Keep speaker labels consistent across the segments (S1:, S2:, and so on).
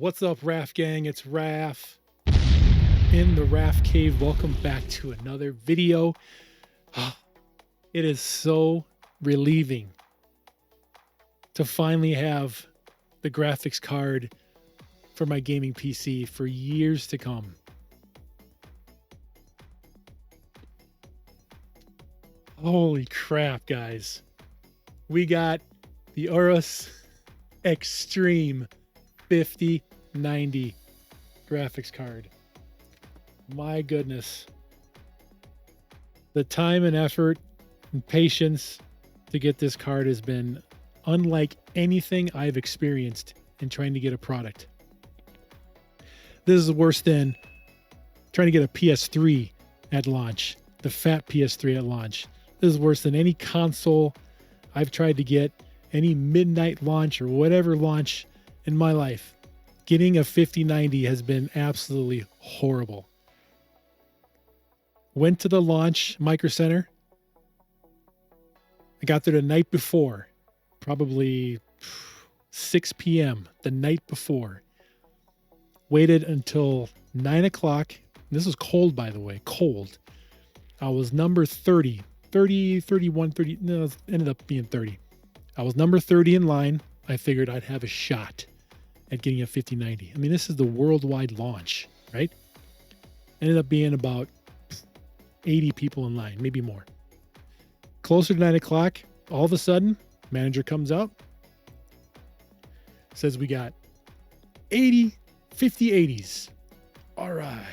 S1: What's up, RAF gang? It's RAF in the RAFCAVE. Welcome back to another video. It is so relieving to finally have the graphics card for my gaming PC for years to come. Holy crap, guys. We got the Aorus Extreme 5090 graphics card. My goodness. The time and effort and patience to get this card has been unlike anything I've experienced in trying to get a product. This is worse than trying to get a PS3 at launch, the fat PS3 at launch. This is worse than any console I've tried to get, any midnight launch or whatever launch in my life. Getting a 5090 has been absolutely horrible. Went to the launch Micro Center. I got there the night before, probably 6 p.m. the night before. Waited until 9 o'clock. This was cold, by the way, cold. I was number 30, 31, 30, no, it ended up being 30. I was number 30 in line. I figured I'd have a shot at getting a 5090. I mean, this is the worldwide launch, right? Ended up being about 80 people in line, maybe more. Closer to 9 o'clock, all of a sudden, manager comes out, says we got 80 5080s. All right.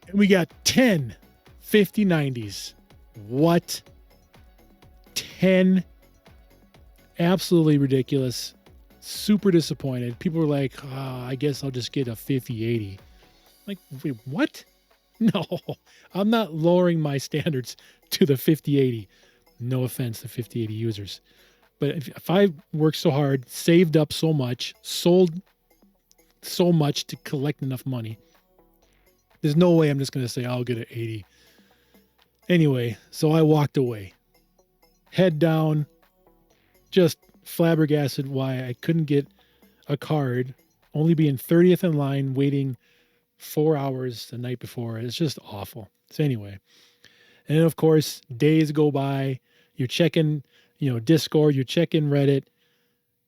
S1: And we got 10 5090s. What? 10? Absolutely ridiculous. Super disappointed. People were like, I guess I'll just get a 5080. Like, wait, what? No, I'm not lowering my standards to the 5080. No offense to 5080 users. But if I worked so hard, saved up so much, sold so much to collect enough money, there's no way I'm just going to say I'll get an 80. Anyway, so I walked away. Head down, just flabbergasted why I couldn't get a card, only being 30th in line, waiting 4 hours the night before. It's just awful. So anyway, and then of course, days go by, you're checking, Discord, you're checking Reddit,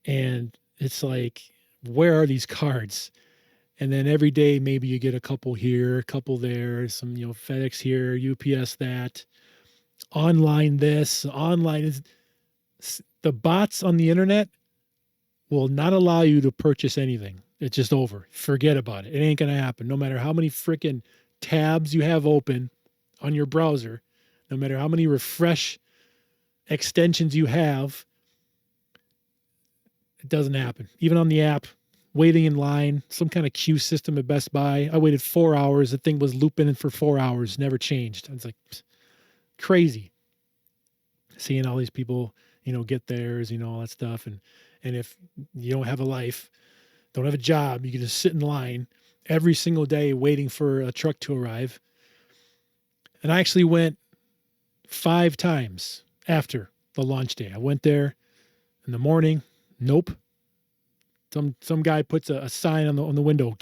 S1: and it's like, where are these cards? And then every day, maybe you get a couple here, a couple there, some, FedEx here, UPS that, online this, online is. The bots on the internet will not allow you to purchase anything. It's just over. Forget about it. It ain't going to happen. No matter how many freaking tabs you have open on your browser, no matter how many refresh extensions you have, it doesn't happen. Even on the app, waiting in line, some kind of queue system at Best Buy. I waited 4 hours. The thing was looping for 4 hours, never changed. I was like, crazy. Seeing all these people, get theirs, all that stuff. And if you don't have a life, don't have a job, you can just sit in line every single day waiting for a truck to arrive. And I actually went 5 times after the launch day. I went there in the morning. Nope. Some guy puts a sign on the window,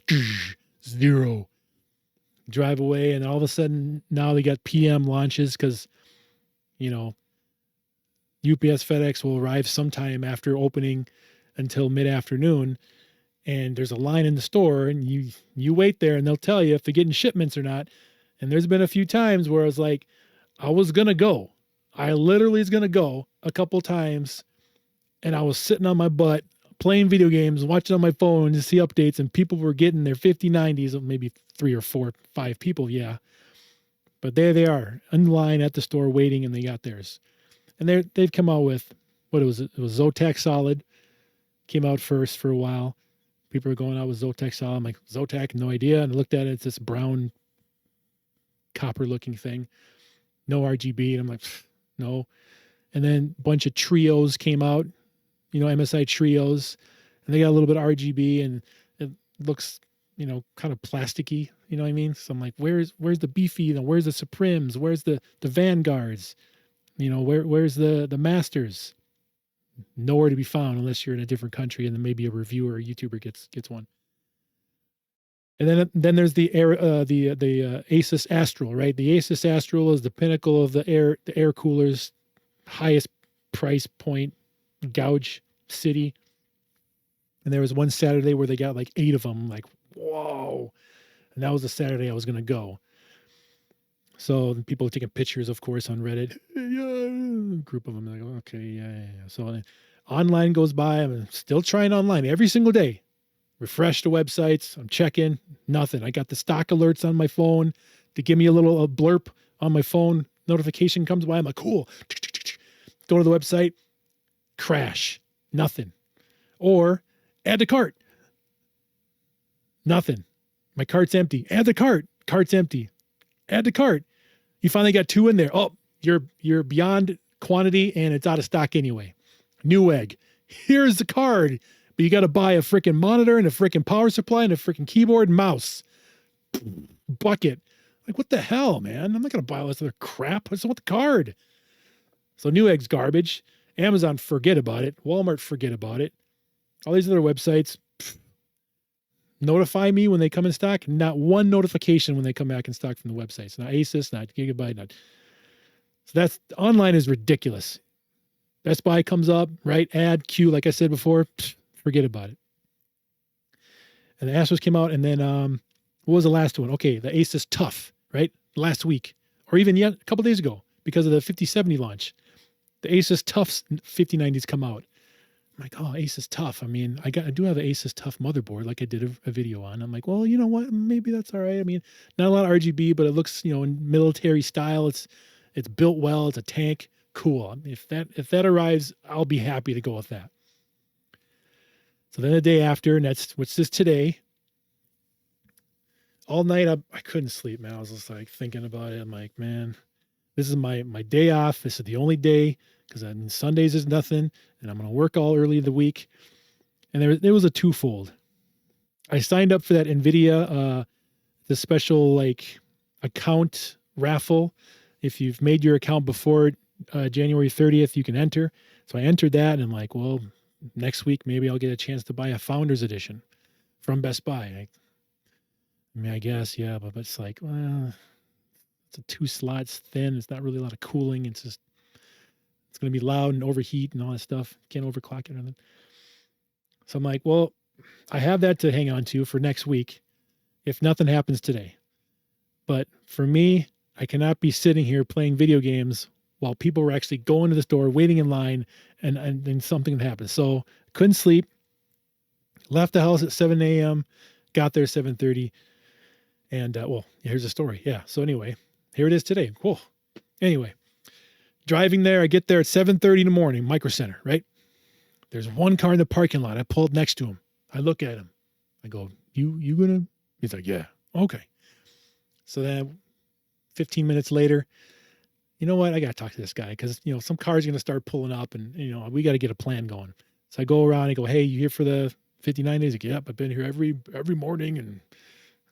S1: 0. Drive away, and all of a sudden now they got PM launches because, UPS FedEx will arrive sometime after opening until mid-afternoon, and there's a line in the store, and you wait there, and they'll tell you if they're getting shipments or not. And there's been a few times where I was like, I was gonna go. I literally was gonna go a couple times, and I was sitting on my butt playing video games, watching on my phone to see updates, and people were getting their 5090s, maybe 3 or 4, 5 people, yeah. But there they are, in line at the store waiting, and they got theirs. And they've come out with, it was Zotac Solid, came out first for a while. People are going out with Zotac Solid. I'm like, Zotac, no idea. And I looked at it, it's this brown copper looking thing. No RGB. And I'm like, no. And then a bunch of trios came out, MSI trios, and they got a little bit of RGB, and it looks, kind of plasticky, you know what I mean? So I'm like, where's the beefy, where's the Supremes? Where's the Vanguards? Where's the Masters? nowhere to be found unless you're in a different country, and then maybe a reviewer or a YouTuber gets one. And then there's the Asus Astral, right? The Asus Astral is the pinnacle of the air coolers, highest price point, gouge city. And there was one Saturday where they got like 8 of them, like, whoa. And that was the Saturday I was going to go. So people are taking pictures, of course, on Reddit. Yeah, group of them. Like, okay, yeah. So online goes by. I'm still trying online every single day. Refresh the websites. I'm checking. Nothing. I got the stock alerts on my phone to give me a little blurb on my phone. Notification comes by. I'm like, cool. Go to the website. Crash. Nothing. Or add to cart. Nothing. My cart's empty. Add to cart. Cart's empty. Add to cart. You finally got 2 in there. Oh, you're beyond quantity and it's out of stock anyway. Newegg. Here's the card. But you got to buy a freaking monitor and a freaking power supply and a freaking keyboard and mouse. Bucket. Like, what the hell, man? I'm not going to buy all this other crap. I just want the card. So Newegg's garbage. Amazon, forget about it. Walmart, forget about it. All these other websites, notify me when they come in stock. Not one notification when they come back in stock from the websites. Not Asus, not Gigabyte, not. So that's, online is ridiculous. Best Buy comes up, right? Add, queue, like I said before. Forget about it. And the Astros came out, and then what was the last one? Okay, the Asus Tough, right? Last week, or even yet a couple days ago, because of the 5070 launch. The Asus Tough's 5090s come out. I'm like, oh, Asus Tough. I mean, I do have an Asus Tough motherboard, like I did a video on. I'm like, well, you know what? Maybe that's all right. I mean, not a lot of RGB, but it looks, in military style. It's built well. It's a tank. Cool. If that arrives, I'll be happy to go with that. So then the day after, and that's what's this today. All night I couldn't sleep, man. I was just like thinking about it. I'm like, man, this is my day off. This is the only day, because Sundays is nothing, and I'm gonna work all early in the week. And there was a twofold. I signed up for that NVIDIA, the special like account raffle. If you've made your account before January 30th, you can enter. So I entered that, and I'm like, well, next week, maybe I'll get a chance to buy a Founders Edition from Best Buy. I mean, I guess, yeah, but it's like, well, it's a 2 slots thin. It's not really a lot of cooling. It's just, it's going to be loud and overheat and all that stuff. Can't overclock it or anything. So I'm like, well, I have that to hang on to for next week if nothing happens today. But for me, I cannot be sitting here playing video games while people were actually going to the store, waiting in line, and then something happened. So couldn't sleep, left the house at 7 a.m., got there 7:30. And, here's the story. Yeah. So anyway, here it is today. Cool. Anyway, driving there, I get there at 7:30 in the morning, Micro Center, right? There's one car in the parking lot. I pulled next to him. I look at him. I go, you gonna? He's like, yeah. Okay. So then 15 minutes later, you know what? I got to talk to this guy because, some car's going to start pulling up and, we got to get a plan going. So I go around and go, hey, you here for the 59 days? Like, yep, I've been here every morning and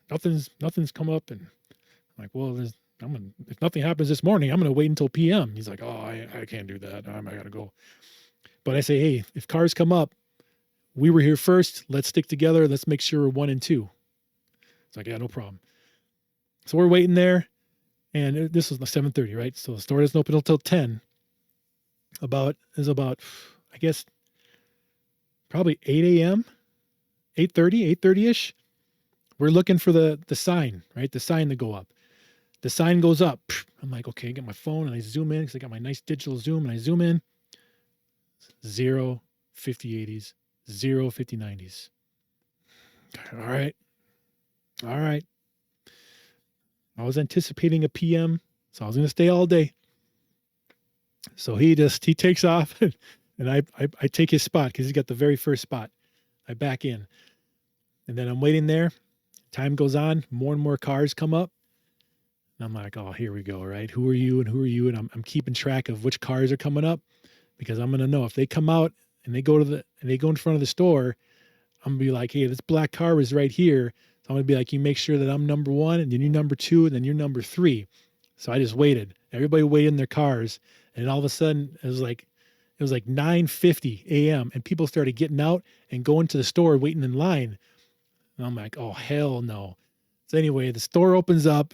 S1: nothing's come up. And I'm like, well, if nothing happens this morning, I'm going to wait until PM. He's like, oh, I can't do that. I got to go. But I say, hey, if cars come up, we were here first. Let's stick together. Let's make sure we're 1 and 2. It's like, yeah, no problem. So we're waiting there. And this was 7:30, right? So the store doesn't open until 10. About, I guess, probably 8 a.m., 8:30-ish. We're looking for the sign, right? The sign to go up. The sign goes up. I'm like, okay, I get my phone and I zoom in because I got my nice digital zoom and I zoom in. 0 5080s, 0 5090s. All right. I was anticipating a PM, so I was going to stay all day. So he takes off and I take his spot because he's got the very first spot. I back in and then I'm waiting there. Time goes on. More and more cars come up. And I'm like, oh, here we go. Right. Who are you? And I'm keeping track of which cars are coming up because I'm going to know if they come out and they go in front of the store, I'm going to be like, hey, this black car is right here. So I'm going to be like, you make sure that I'm number 1 and then you're number 2 and then you're number 3. So I just waited. Everybody waited in their cars. And all of a sudden it was like, It was like 9:50 a.m. and people started getting out and going to the store waiting in line. And I'm like, oh, hell no. So anyway, the store opens up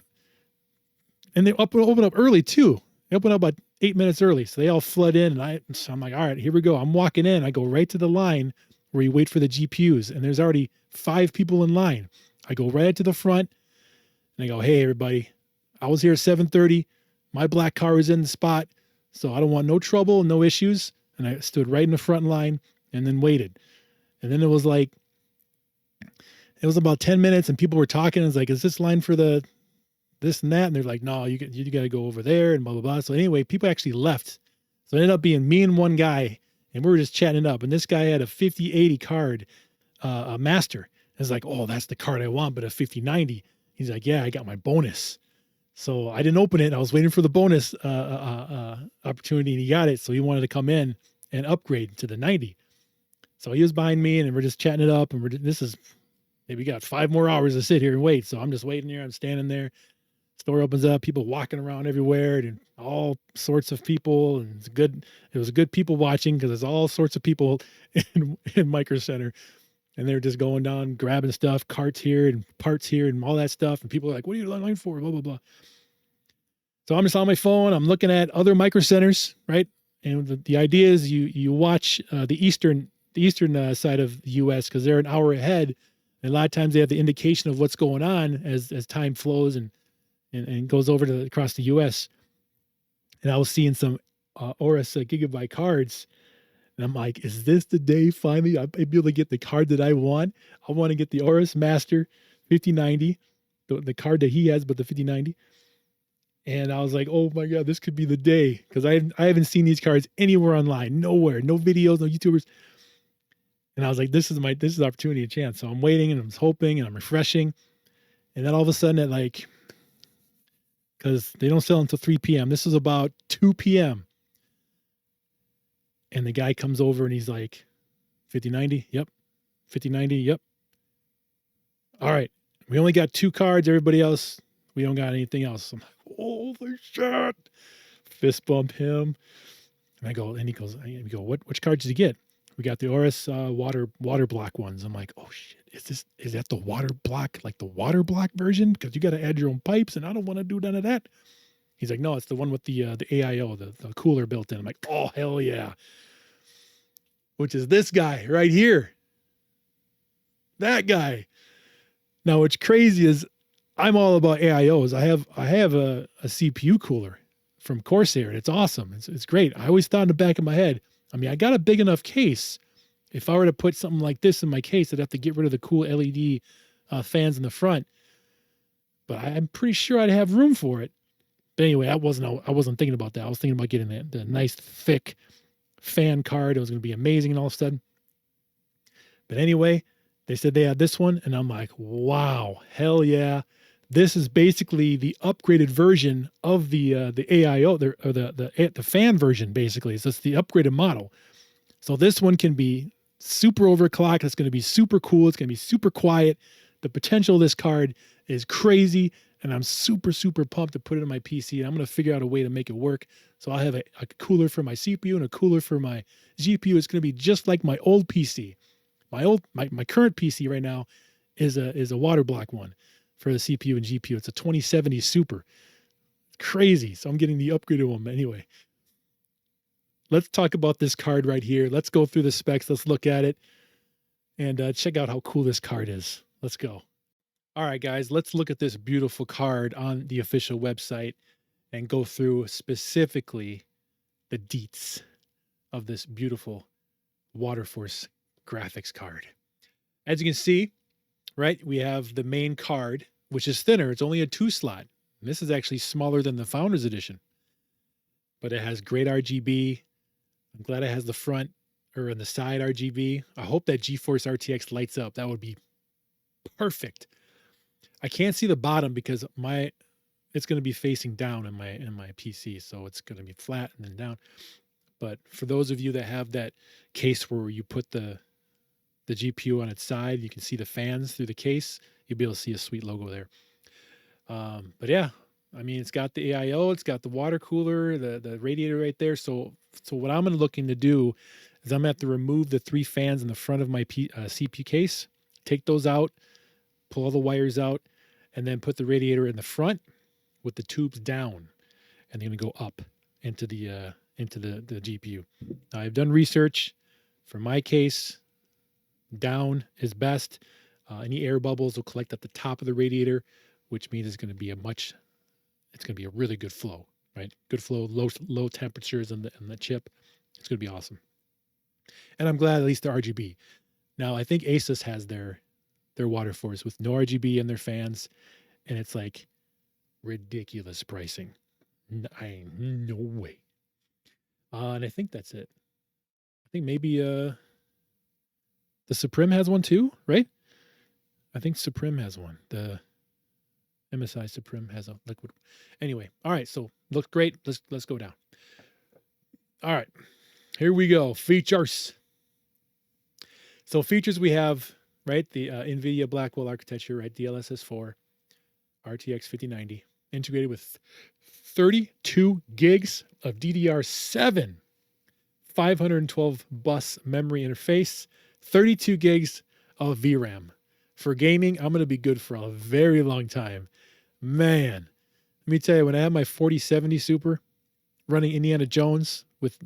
S1: and they open up early too. They open up about 8 minutes early. So they all flood in so I'm like, all right, here we go. I'm walking in. I go right to the line where you wait for the GPUs and there's already 5 people in line. I go right to the front and I go, hey, everybody, I was here at 7:30. My black car was in the spot. So I don't want no trouble, no issues. And I stood right in the front line and then waited. And then it was about 10 minutes and people were talking. It's like, is this line for the this and that? And they're like, no, you got to go over there and blah, blah, blah. So anyway, people actually left. So it ended up being me and one guy and we were just chatting it up. And this guy had a 5080 card, a master. It's like, oh, that's the card I want, but a 5090. He's like, yeah, I got my bonus. So I didn't open it. I was waiting for the bonus opportunity and he got it. So he wanted to come in and upgrade to the 90. So he was behind me and we're just chatting it up. And we got 5 more hours to sit here and wait. So I'm just waiting here. I'm standing there. Store opens up, people walking around everywhere and all sorts of people. And it was good people watching because there's all sorts of people in Micro Center. And they're just going down, grabbing stuff, carts here and parts here and all that stuff. And people are like, what are you in line for? Blah, blah, blah. So I'm just on my phone. I'm looking at other Micro Centers, right? And the idea is you watch the eastern side of the U.S. because they're an hour ahead. And a lot of times they have the indication of what's going on as time flows and goes over across the U.S. And I was seeing some Aorus Gigabyte cards. And I'm like, is this the day finally I'll be able to get the card that I want? I want to get the Aorus Master 5090, the card that he has, but the 5090. And I was like, oh my God, this could be the day. Because I haven't seen these cards anywhere online, nowhere, no videos, no YouTubers. And I was like, this is opportunity, a chance. So I'm waiting and I'm hoping and I'm refreshing. And then all of a sudden because they don't sell until 3 p.m. This is about 2 p.m. And the guy comes over and he's like, 5090, yep. 5090, yep. All right, we only got 2 cards. Everybody else, we don't got anything else. I'm like, holy shit. Fist bump him. And I go, and he goes, which cards did you get? We got the Aorus water block ones. I'm like, oh shit, is that the water block, like the water block version? Because you got to add your own pipes, and I don't want to do none of that. He's like, no, it's the one with the AIO, the cooler built in. I'm like, oh hell yeah, which is this guy right here, that guy. Now, what's crazy is I'm all about AIOs. I have a CPU cooler from Corsair, and it's awesome. It's great. I always thought in the back of my head, I mean, I got a big enough case. If I were to put something like this in my case, I'd have to get rid of the cool LED fans in the front. But I'm pretty sure I'd have room for it. But anyway, I wasn't thinking about that. I was thinking about getting the nice thick fan card. It was going to be amazing and all of a sudden. But anyway, they said they had this one, and I'm like, wow, hell yeah. This is basically the upgraded version of the AIO, or the fan version, basically. So it's the upgraded model. So this one can be super overclocked. It's going to be super cool. It's going to be super quiet. The potential of this card is crazy, and I'm super, super pumped to put it on my PC. And I'm going to figure out a way to make it work. So I'll have a cooler for my CPU and a cooler for my GPU. It's going to be just like my old PC. My current PC right now is a water block one for the CPU and GPU. It's a 2070 Super. Crazy. So I'm getting the upgraded one. Anyway, let's talk about this card right here. Let's go through the specs. Let's look at it and check out how cool this card is. Let's go. All right, guys, let's look at this beautiful card on the official website and go through specifically the deets of this beautiful Waterforce graphics card. As you can see, right, we have the main card, which is thinner. It's only a 2-slot. And this is actually smaller than the Founders Edition. But it has great RGB. I'm glad it has the front or in the side RGB. I hope that GeForce RTX lights up. That would be perfect. I can't see the bottom because it's going to be facing down in my PC, so it's going to be flat and then down. But for those of you that have that case where you put the GPU on its side, you can see the fans through the case. You'll be able to see a sweet logo there. But yeah, I mean, it's got the AIO, it's got the water cooler, the radiator right there. So what I'm looking to do is I'm gonna have to remove the 3 fans in the front of my CPU case, take those out, pull all the wires out, and then put the radiator in the front with the tubes down, and they're gonna go up into the GPU. Now, I've done research. For my case, down is best. Any air bubbles will collect at the top of the radiator, which means it's going to be a really good flow, right? Good flow, low temperatures in the chip. It's going to be awesome. And I'm glad at least they're RGB. Now, I think Asus has their Waterforce with no RGB in their fans, and it's like ridiculous pricing. No way. And I think that's it. I think maybe the Supreme has one too, right? I think Supreme has one. The MSI Supreme has a liquid. Anyway, all right. So looks great. Let's go down. All right, here we go. Features. So features we have, right? The NVIDIA Blackwell architecture, right? DLSS4, RTX 5090, integrated with 32 gigs of DDR7, 512 bus memory interface, 32 gigs of VRAM. For gaming, I'm going to be good for a very long time. Man, let me tell you, when I had my 4070 Super running Indiana Jones with,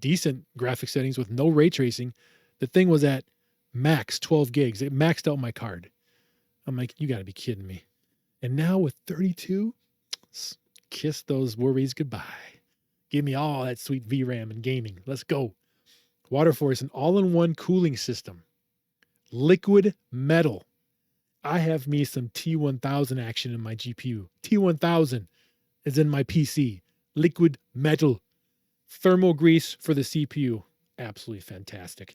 S1: decent graphic settings with no ray tracing, the thing was at max 12 gigs. It maxed out my card. I'm like, you got to be kidding me. And now with 32, kiss those worries goodbye. Give me all that sweet VRAM and gaming. Let's go. Waterforce, an all-in-one cooling system. Liquid metal. I have me some T1000 action in my GPU. T1000 is in my PC. Liquid metal. Thermal grease for the CPU. Absolutely fantastic.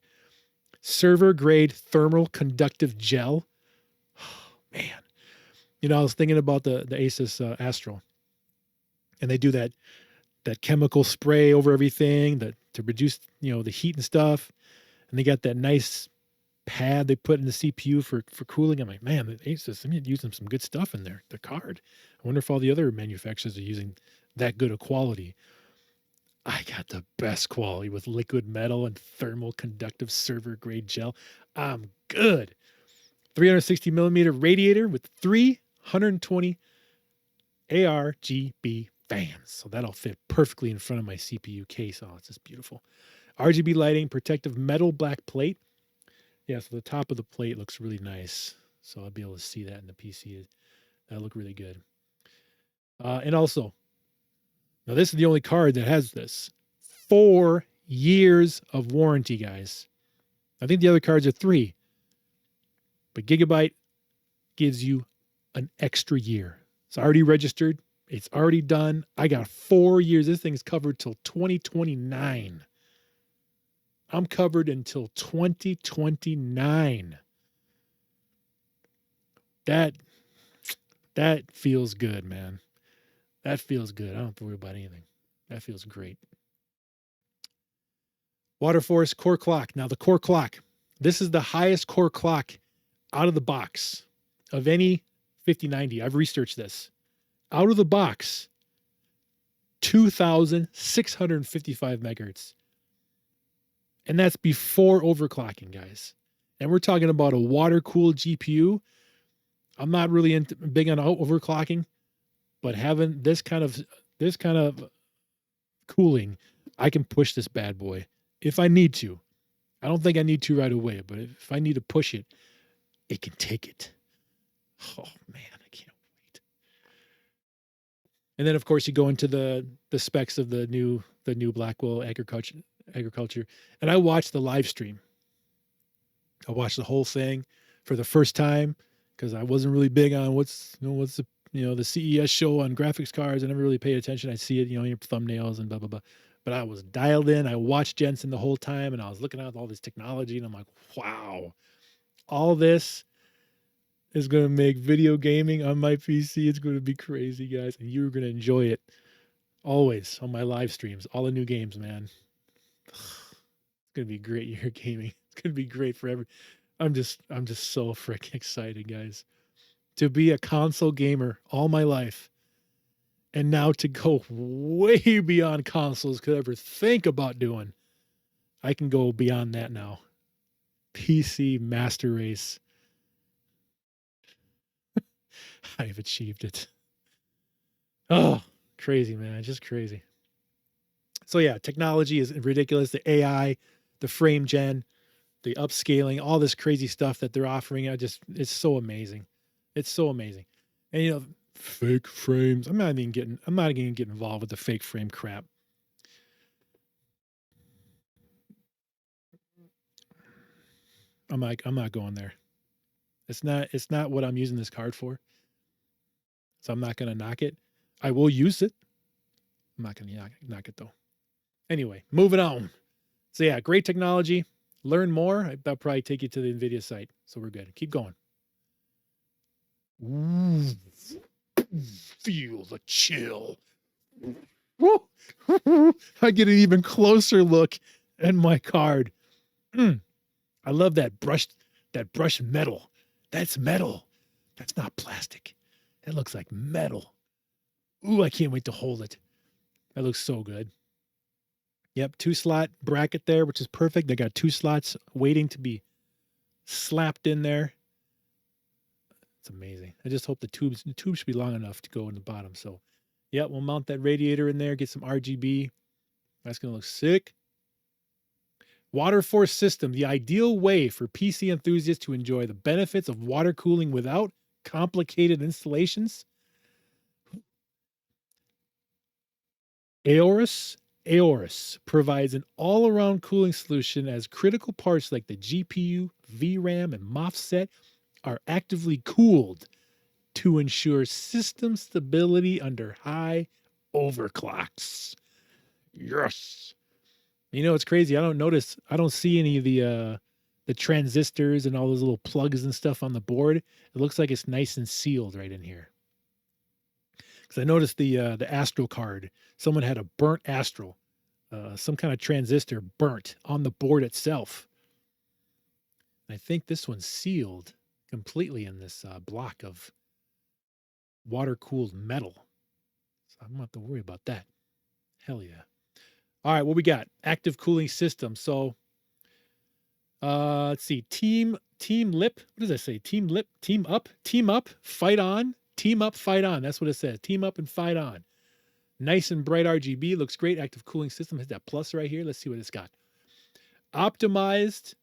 S1: Server grade thermal conductive gel. Oh, man. I was thinking about the Asus Astro. And they do that chemical spray over everything to reduce, the heat and stuff. And they got that nice pad they put in the CPU for cooling. I'm like, man, the Asus, I'm using some good stuff in their card. I wonder if all the other manufacturers are using that good a quality. I got the best quality with liquid metal and thermal conductive server grade gel. I'm good. 360 millimeter radiator with 320 ARGB fans. So that'll fit perfectly in front of my CPU case. Oh, it's just beautiful. RGB lighting, protective metal black plate. Yeah, so the top of the plate looks really nice. So I'll be able to see that in the PC. That'll look really good. And also, now this is the only card that has this. 4 years of warranty, guys. I think the other cards are 3. But Gigabyte gives you an extra year. It's already registered. It's already done. I got 4 years. This thing's covered till 2029. I'm covered until 2029. That feels good, man. That feels good. I don't have to worry about anything. That feels great. Waterforce core clock. Now the core clock. This is the highest core clock out of the box of any 5090. I've researched this. Out of the box, 2,655 megahertz. And that's before overclocking, guys. And we're talking about a water-cooled GPU. I'm not really big on overclocking, but having this kind of cooling, I can push this bad boy if I need to. I don't think I need to right away, but if I need to push it, it can take it. Oh man, I can't wait. And then of course you go into the specs of the new Blackwell agriculture. And I watched the live stream. I watched the whole thing for the first time because I wasn't really big on what's the CES show on graphics cards. I never really paid attention. I see it, in your thumbnails and blah, blah, blah. But I was dialed in. I watched Jensen the whole time and I was looking at all this technology and I'm like, wow, all this is going to make video gaming on my PC. It's going to be crazy, guys. And you're going to enjoy it always on my live streams. All the new games, man. It's going to be a great year of gaming. It's going to be great for I'm just so freaking excited, guys. To be a console gamer all my life And now to go way beyond consoles could ever think about doing, I can go beyond that now. PC Master Race. I've achieved it. Oh, crazy, man. Just crazy. So yeah, technology is ridiculous. The AI, the frame gen, the upscaling, all this crazy stuff that they're offering. It's so amazing. It's so amazing. And you know, fake frames. I'm not even getting involved with the fake frame crap. I'm not going there. It's not what I'm using this card for. So I'm not gonna knock it. I will use it. I'm not gonna knock it though. Anyway, moving on. So yeah, great technology. Learn more. That'll probably take you to the NVIDIA site. So we're good. Keep going. Ooh, feel the chill. Woo. I get an even closer look at my card. I love that brushed metal. That's metal. That's not plastic. That looks like metal. Ooh, I can't wait to hold it. That looks so good. Yep, 2-slot bracket there, which is perfect. They got 2 slots waiting to be slapped in there. It's amazing. I just hope the tube should be long enough to go in the bottom. So, yeah, we'll mount that radiator in there, get some RGB. That's going to look sick. Waterforce system, the ideal way for PC enthusiasts to enjoy the benefits of water cooling without complicated installations. Aorus provides an all-around cooling solution as critical parts like the GPU, VRAM, and MOSFET are actively cooled to ensure system stability under high overclocks. Yes. You know, it's crazy. I don't see any of the transistors and all those little plugs and stuff on the board. It looks like it's nice and sealed right in here. Because I noticed the Astro card. Someone had a burnt Astro, some kind of transistor burnt on the board itself. And I think this one's sealed completely in this block of water-cooled metal. So I don't have to worry about that. Hell yeah. All right, what we got? Active cooling system. So let's see. Team lip. What does that say? Team lip, team up, fight on. Team up, fight on. That's what it says. Team up and fight on. Nice and bright RGB. Looks great. Active cooling system. Has that plus right here. Let's see what it's got. Optimized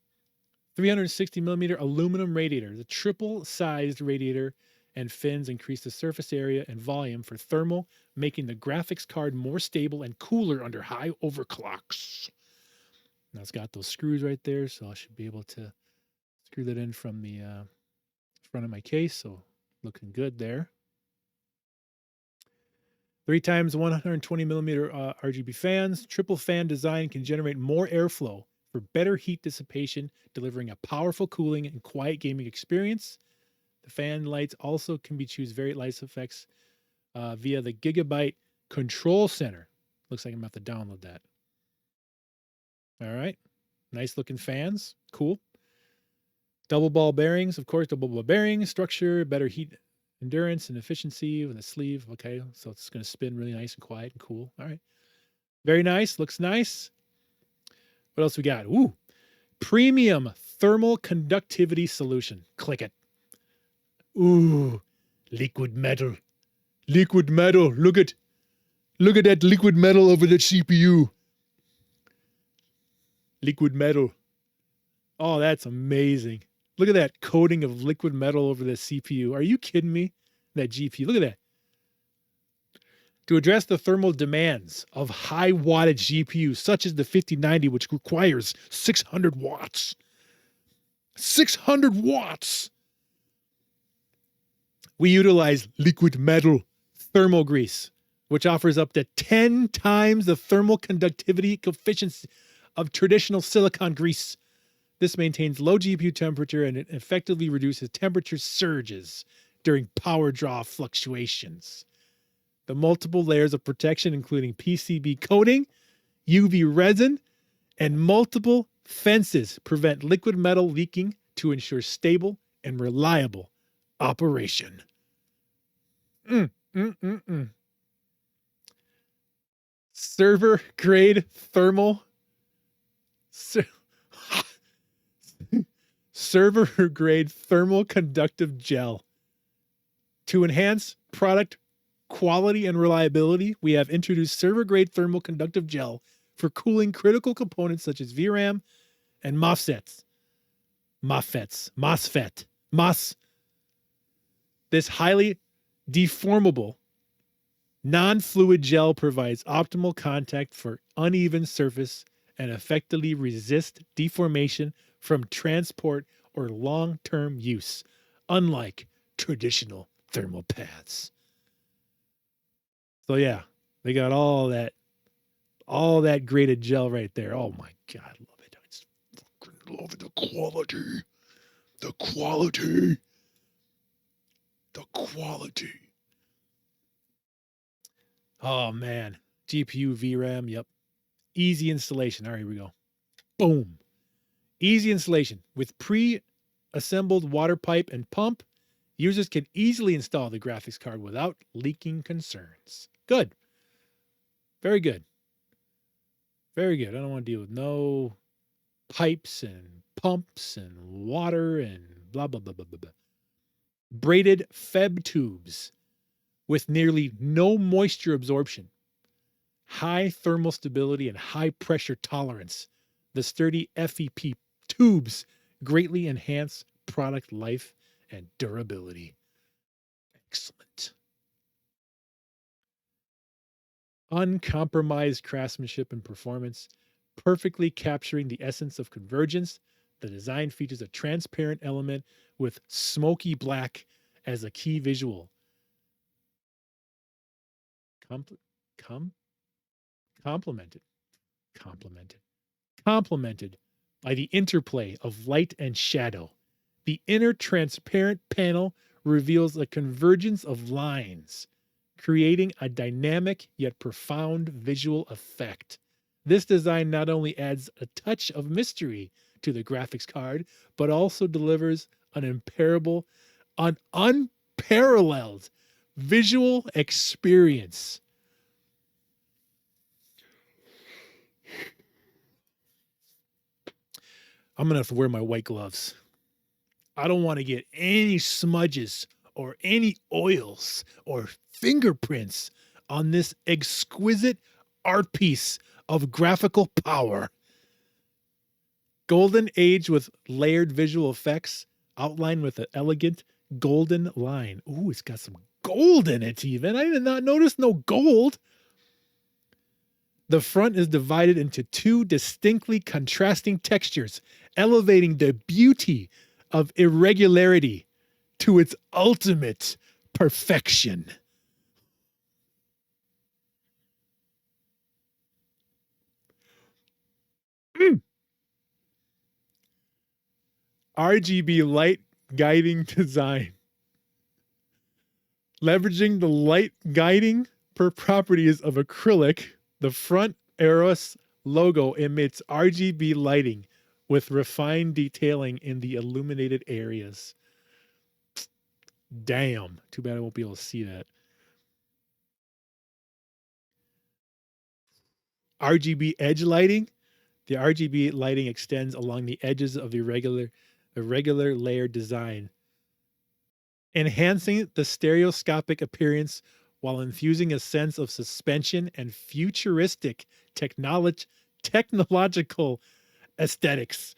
S1: 360 millimeter aluminum radiator. The triple-sized radiator and fins increase the surface area and volume for thermal, making the graphics card more stable and cooler under high overclocks. Now it's got those screws right there, so I should be able to screw that in from the front of my case. So looking good there. 3 times 120 millimeter RGB fans. Triple fan design can generate more airflow for better heat dissipation, delivering a powerful cooling and quiet gaming experience. The fan lights also can be choose varied light effects via the Gigabyte Control Center. Looks like I'm about to download that. All right. Nice looking fans. Cool. Double ball bearings, of course, double ball bearings, structure, better heat endurance and efficiency with a sleeve. Okay. So it's going to spin really nice and quiet and cool. All right. Very nice. Looks nice. What else we got? Ooh. Premium thermal conductivity solution. Click it. Ooh. Liquid metal. Liquid metal. Look at that liquid metal over the CPU. Liquid metal. Oh, that's amazing. Look at that coating of liquid metal over the CPU. Are you kidding me? That GPU. Look at that. To address the thermal demands of high wattage GPUs, such as the 5090, which requires 600 watts. 600 watts. We utilize liquid metal thermal grease, which offers up to 10 times the thermal conductivity coefficient of traditional silicon grease. This maintains low GPU temperature and it effectively reduces temperature surges during power draw fluctuations. The multiple layers of protection, including PCB coating, UV resin, and multiple fences, prevent liquid metal leaking to ensure stable and reliable operation. server grade thermal ser- server grade thermal conductive gel. To enhance product quality and reliability, we have introduced server grade thermal conductive gel for cooling critical components such as VRAM and MOSFETs. MOS. This highly deformable non-fluid gel provides optimal contact for uneven surface and effectively resists deformation from transport or long-term use, unlike traditional thermal pads. So yeah, they got all that graded gel right there. Oh my God, love it. I just fucking love it. The quality. Oh man, GPU VRAM. Yep, easy installation. All right, here we go. Boom, easy installation with pre-assembled water pipe and pump. Users can easily install the graphics card without leaking concerns. Good. Very good. Very good. I don't want to deal with no pipes and pumps and water and blah, blah, blah, blah, blah, blah. Braided Feb tubes with nearly no moisture absorption, high thermal stability, and high pressure tolerance. The sturdy FEP tubes greatly enhance product life and durability. Excellent. Uncompromised craftsmanship and performance, perfectly capturing the essence of convergence. The design features a transparent element with smoky black as a key visual. Compl- com- complemented, complemented by the interplay of light and shadow. The inner transparent panel reveals a convergence of lines, creating a dynamic yet profound visual effect. This design not only adds a touch of mystery to the graphics card, but also delivers an unparalleled visual experience. I'm gonna have to wear my white gloves. I don't want to get any smudges or any oils or fingerprints on this exquisite art piece of graphical power. Golden age with layered visual effects, outlined with an elegant golden line. Ooh, it's got some gold in it even. I did not notice no gold. The front is divided into two distinctly contrasting textures, elevating the beauty of irregularity to its ultimate perfection. RGB light guiding design. Leveraging the light guiding properties of acrylic, the front Aorus logo emits RGB lighting with refined detailing in the illuminated areas. Damn. Too bad I won't be able to see that. RGB edge lighting. The RGB lighting extends along the edges of the irregular layer design, enhancing the stereoscopic appearance while infusing a sense of suspension and futuristic technological aesthetics.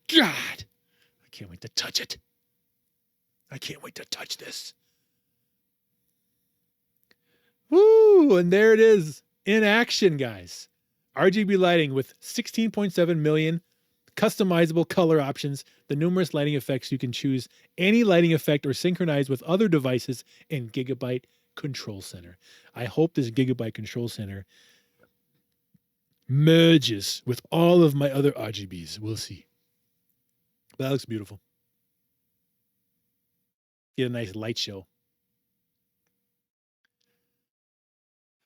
S1: God, I can't wait to touch it. I can't wait to touch this. Woo! And there it is in action, guys. RGB lighting with 16.7 million customizable color options, the numerous lighting effects you can choose, any lighting effect or synchronize with other devices in Gigabyte Control Center. I hope this Gigabyte Control Center merges with all of my other RGBs. We'll see. That looks beautiful. Get a nice light show.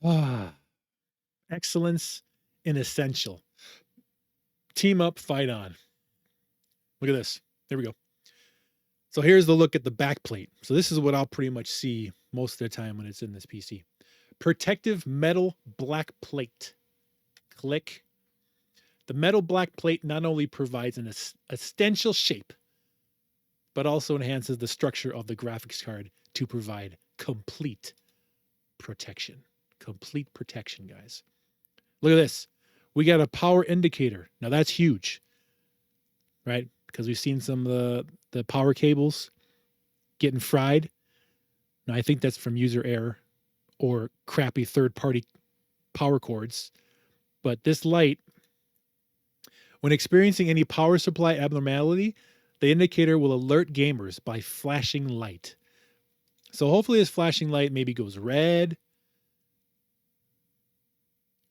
S1: Ah, excellence in essential. Team up, fight on. Look at this. There we go. So here's the look at the back plate. So this is what I'll pretty much see most of the time when it's in this PC. Protective metal black plate. Click. The metal black plate not only provides an essential shape, but also enhances the structure of the graphics card to provide complete protection. Complete protection, guys. Look at this. We got a power indicator. Now that's huge, right? Because we've seen some of the power cables getting fried. Now I think that's from user error or crappy third-party power cords. But this light, when experiencing any power supply abnormality, the indicator will alert gamers by flashing light. So hopefully this flashing light maybe goes red,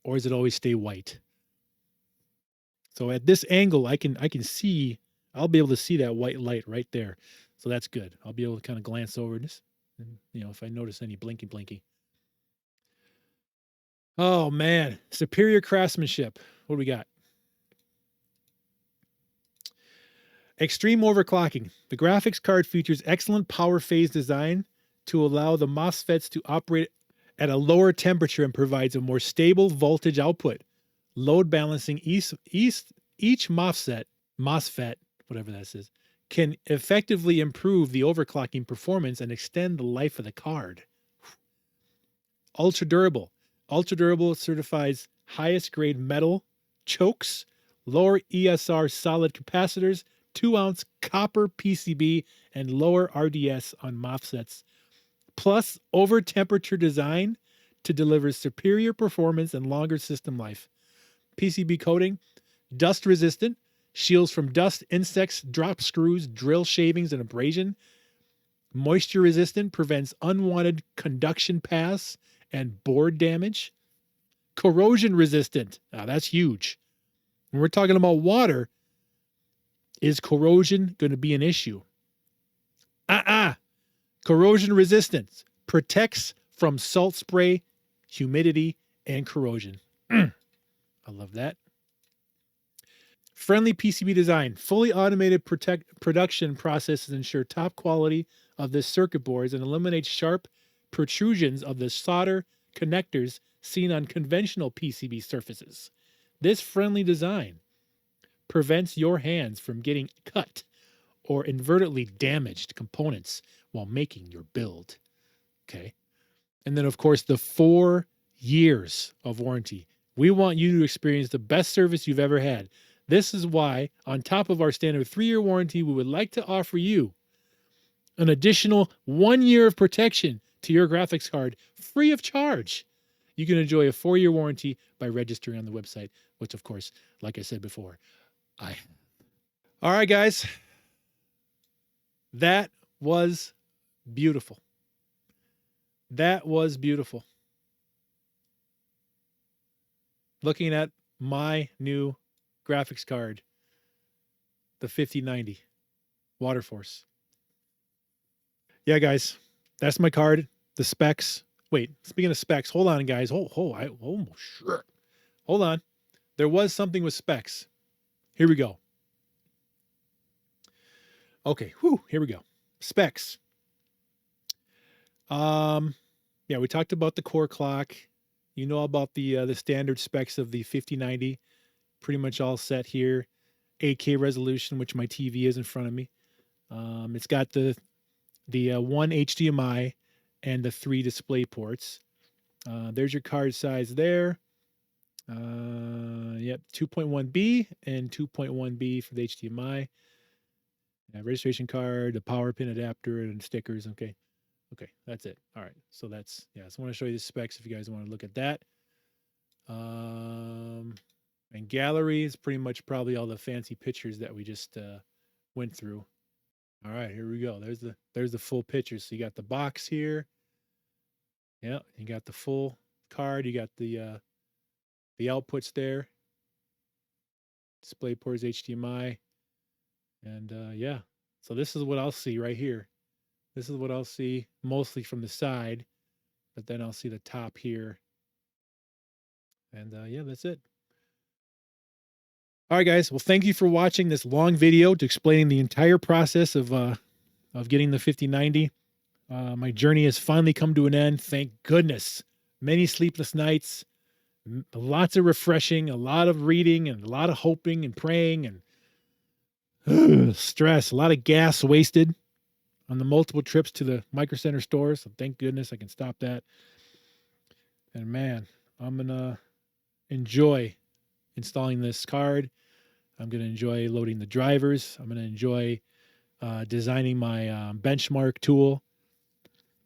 S1: or does it always stay white? So at this angle, I can see, I'll be able to see that white light right there. So that's good. I'll be able to kind of glance over this, and if I notice any blinky. Oh man, superior craftsmanship. What do we got? Extreme overclocking. The graphics card features excellent power phase design to allow the MOSFETs to operate at a lower temperature and provides a more stable voltage output. Load balancing each MOSFET, whatever that is, can effectively improve the overclocking performance and extend the life of the card. Ultra durable. Ultra durable certifies highest grade metal chokes, lower ESR solid capacitors, 2-ounce copper PCB, and lower RDS on MOSFETs, plus over temperature design to deliver superior performance and longer system life. PCB coating, dust resistant, shields from dust, insects, drop screws, drill shavings, and abrasion. Moisture resistant, prevents unwanted conduction paths and board damage. Corrosion resistant, now that's huge. When we're talking about water, is corrosion going to be an issue? Corrosion resistance protects from salt spray, humidity, and corrosion. I love that. Friendly PCB design. Fully automated production processes ensure top quality of the circuit boards and eliminate sharp protrusions of the solder connectors seen on conventional PCB surfaces. This friendly design prevents your hands from getting cut or inadvertently damaged components while making your build. Okay. And then, of course, the 4 years of warranty. We want you to experience the best service you've ever had. This is why, on top of our standard 3-year warranty, we would like to offer you an additional 1 year of protection to your graphics card free of charge. You can enjoy a 4-year warranty by registering on the website, which, of course, like I said before, I have. All right, guys. That was beautiful. That was beautiful. Looking at my new graphics card, the 5090 Waterforce. Yeah, guys, that's my card. The specs. Wait, speaking of specs, hold on, guys. Sure. Hold on. There was something with specs. Here we go. Okay, here we go. Specs. Yeah, we talked about the core clock. You know about the standard specs of the 5090. Pretty much all set here. 8K resolution, which my TV is in front of me. It's got the one HDMI and the 3 display ports. There's your card size there. Yep, 2.1B and 2.1B for the HDMI. Registration card, the power pin adapter, and stickers. Okay, that's it. All right, so that's, yeah, I just want to show you the specs if you guys want to look at that. And gallery is pretty much probably all the fancy pictures that we just went through. All right, here we go. There's the full picture. So you got the box here. Yeah, you got the full card. You got the outputs there. Display ports, HDMI. And yeah, so this is what I'll see right here. This is what I'll see mostly from the side, but then I'll see the top here. And yeah, that's it. All right, guys. Well, thank you for watching this long video to explaining the entire process of getting the 5090. My journey has finally come to an end. Thank goodness. many sleepless nights, lots of refreshing, a lot of reading, and a lot of hoping and praying, and stress, a lot of gas wasted on the multiple trips to the Micro Center stores. So thank goodness I can stop that. And man, I'm going to enjoy installing this card. I'm going to enjoy loading the drivers. I'm going to enjoy designing my benchmark tool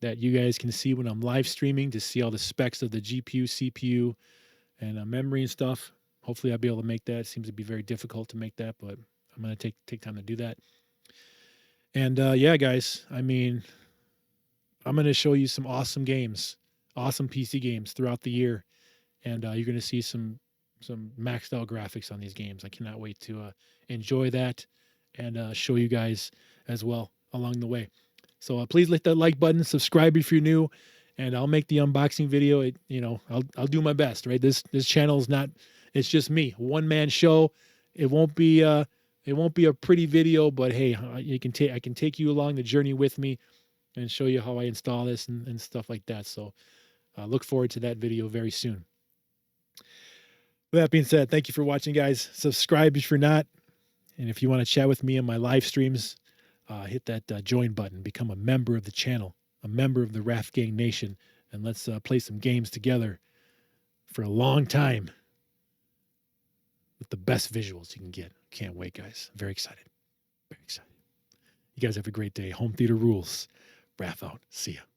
S1: that you guys can see when I'm live streaming to see all the specs of the GPU, CPU, and memory and stuff. Hopefully I'll be able to make that. It seems to be very difficult to make that, but I'm going to take time to do that. And yeah, guys, I mean, I'm going to show you some awesome games, awesome PC games throughout the year. And you're going to see some maxed out graphics on these games. I cannot wait to enjoy that and show you guys as well along the way. So please hit that like button, subscribe if you're new, and I'll make the unboxing video. I'll do my best, right? This channel is not, it's just me, one man show. It won't be a pretty video, but hey, I can take you along the journey with me and show you how I install this and stuff like that. So look forward to that video very soon. With that being said, thank you for watching, guys. Subscribe if you're not. And if you want to chat with me on my live streams, hit that join button, become a member of the channel, a member of the RAFCAVE Nation, and let's play some games together for a long time with the best visuals you can get. Can't wait, guys. Very excited. Very excited. You guys have a great day. Home theater rules. Raph out. See ya.